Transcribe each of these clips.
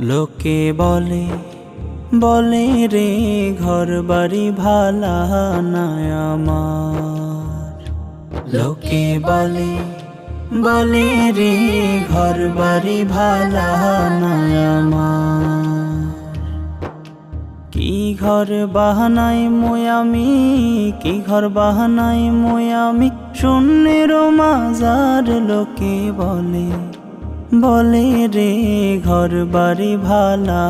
লোকে বলে বলে রে ঘর বাড়ি ভালা নাই আমার। লোকে বলে বলে রে ঘর বাড়ি ভালা নাই আমার। কি ঘর বাহানাই মই আমি, কি ঘর বাহানাই মই আমি, শূন্যের মাজার। লোকে বলে বলে রে ঘর বাড়ি ভালা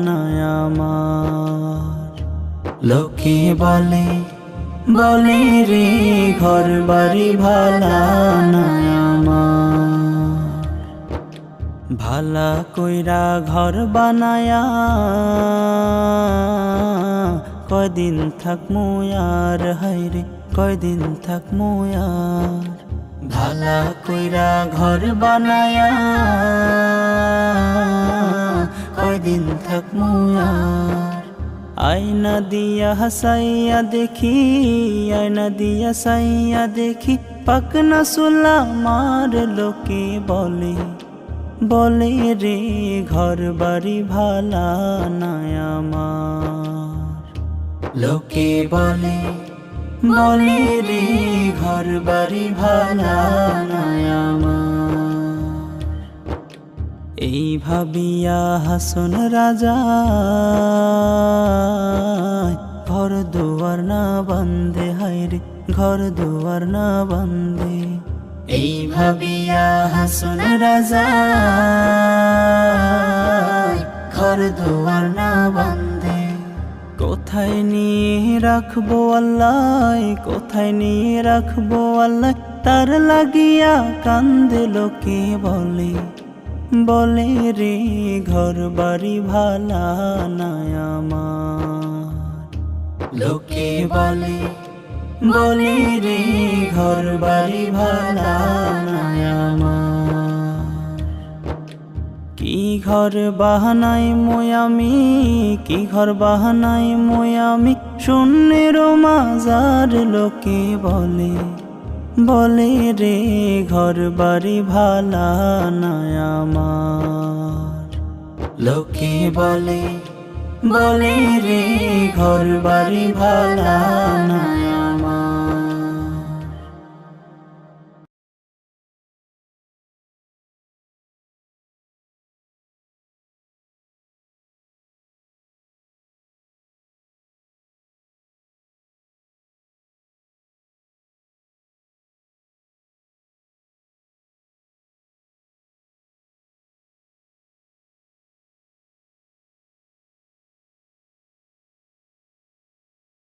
নাই আমার। লোকে বলে বলে রে ঘর বাড়ি ভালা নাই আমার। ভালা কইরা ঘর বানায়া কয়দিন থাকমু আর, হায়রে কয়দিন থাকমু আর। ভালা কইরা ঘর বানায়া কয়দিন থাকমু আর। আয়না দিয়া হাসাইয়া দেখি, আয়না দিয়া সাইয়া দেখি, পাকনা সুলা মার। লোকে বলে বলে রে ঘর বাড়ি ভালা নাই আমার। লোকে বলে বলে রে ঘর বাড়ি ভালা নাই আমার। এই ভাবিয়া হাসন রাজা ঘর দুয়ার না বান্ধে, হায়রে ঘর দুয়ার না বান্ধে। এই ভাবিয়া হাসন রাজা ঘর দুয়ার না বান্ধে। কোথায় নিয়ে রাখবো আল্লাহ, কোথায় নিয়ে রাখবো আল্লাহ, তার লাগিয়া কান্দে। লোকে বলে বলে রে ঘর বাড়ি ভালা নাই আমার। লোকে বলে বলে রে ঘর বাড়ি ভালা নাই আমার। কি ঘর বাহানাই মই আমি, কি ঘর বাহানাই মই আমি, শূন্যের মাজার। লোকে বলে বলে রে ঘর বাড়ি ভালা নাই আমার। লোকে বলে বলে রে ঘর বাড়ি ভালা নাই।